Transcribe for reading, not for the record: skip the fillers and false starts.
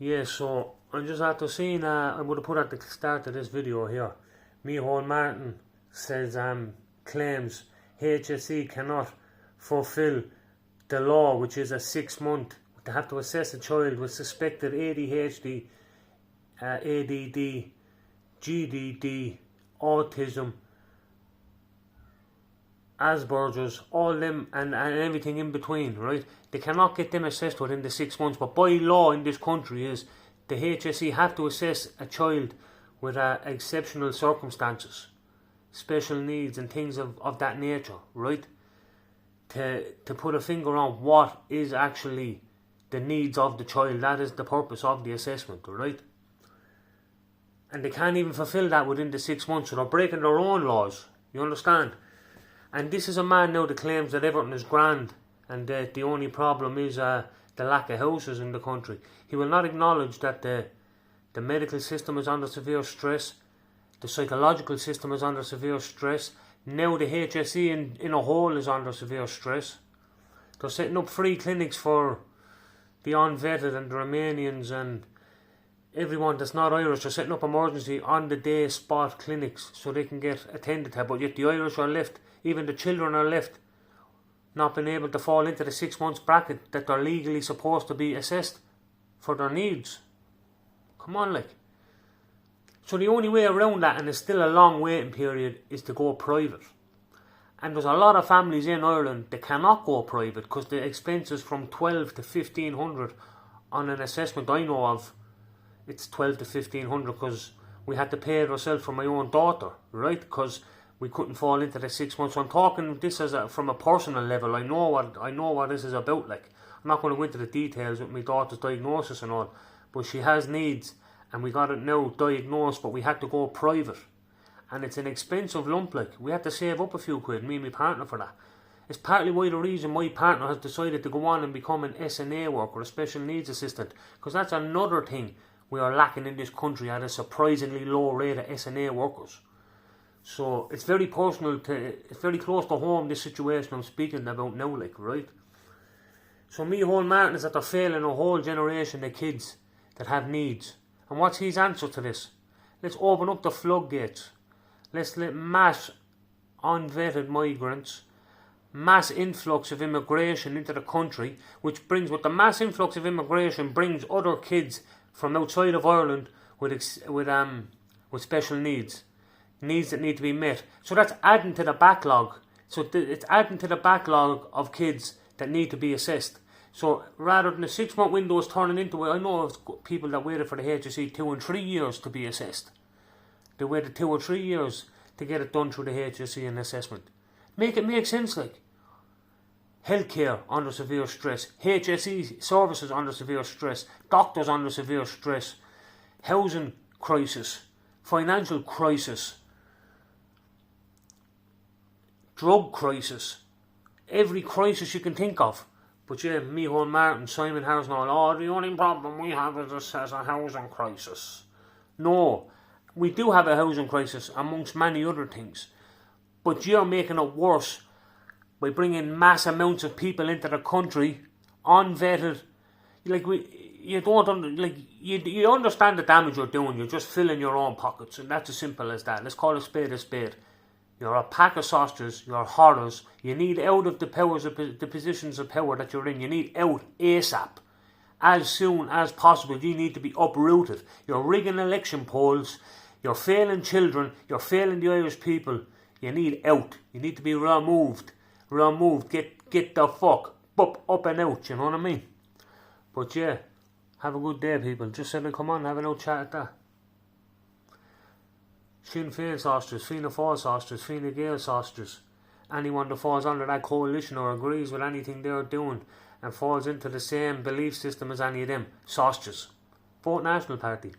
Yeah, so I'm just after seeing, I would have put at the start of this video here, Micheál Martin says, claims HSE cannot fulfill the law, which is a 6-month, they have to assess a child with suspected ADHD, ADD, GDD, autism, Asperger's, all them and everything in between, right? They cannot get them assessed within the 6 months, but by law in this country is the HSE have to assess a child with exceptional circumstances, special needs and things of that nature, right? To put a finger on what is actually the needs of the child. That is the purpose of the assessment, right? And they can't even fulfill that within the 6 months, so they're breaking their own laws, you understand? And this is a man now that claims that everything is grand and that the only problem is the lack of houses in the country. He will not acknowledge that the medical system is under severe stress, the psychological system is under severe stress. Now the HSE in a whole is under severe stress. They're setting up free clinics for the unvetted and the Romanians and everyone that's not Irish. They're setting up emergency on the day spot clinics so they can get attended to, but yet the Irish are left, even the children are left, not being able to fall into the 6 months bracket that they're legally supposed to be assessed for their needs. Come on, like. So the only way around that, and it's still a long waiting period, is to go private. And there's a lot of families in Ireland that cannot go private because the expenses from 12 to 1500 on an assessment I know of, it's 12 to 1500 because we had to pay it ourselves for my own daughter, right? Because we couldn't fall into the 6 months. So I'm talking this as from a personal level. I know what this is about. Like, I'm not going to go into the details with my daughter's diagnosis and all, but she has needs, and we got it now diagnosed, but we had to go private, and it's an expensive lump. Like, we had to save up a few quid, me and my partner, for that. It's partly why the reason my partner has decided to go on and become an SNA worker, a special needs assistant, because that's another thing we are lacking in this country at a surprisingly low rate of SNA workers. So it's very personal it's very close to home, this situation I'm speaking about now, like, right? So Micheál Martin is that they're failing a whole generation of kids that have needs. And what's his answer to this? Let's open up the floodgates. Let's let mass unvetted migrants, mass influx of immigration into the country, which brings, with the mass influx of immigration, brings other kids from outside of Ireland with special needs that need to be met. So that's adding to the backlog. So it's adding to the backlog of kids that need to be assessed. So rather than the 6 month window is turning into, I know of people that waited for the HSE 2 and 3 years to be assessed. They waited 2 or 3 years to get it done through the HSE and assessment. Make it make sense, like. Healthcare under severe stress, HSE services under severe stress, doctors under severe stress, housing crisis, financial crisis, drug crisis, every crisis you can think of. But yeah, Micheál Martin, Simon Harris and all, the only problem we have is a housing crisis. No, we do have a housing crisis amongst many other things, but you're making it worse by bringing mass amounts of people into the country, unvetted. Like, you understand the damage you're doing. You're just filling your own pockets, and that's as simple as that. Let's call a spade a spade. You're a pack of sausages. You're horrors. You need out of the positions of power that you're in. You need out ASAP, as soon as possible. You need to be uprooted. You're rigging election polls. You're failing children. You're failing the Irish people. You need out. You need to be removed. Get the fuck up and out, you know what I mean? But yeah, have a good day, people. Just said, come on, have a little chat at that. Sinn Féin sausages, Fianna Fáil sausages, Fine Gael sausages. Anyone that falls under that coalition or agrees with anything they're doing and falls into the same belief system as any of them, sausages. Vote National Party.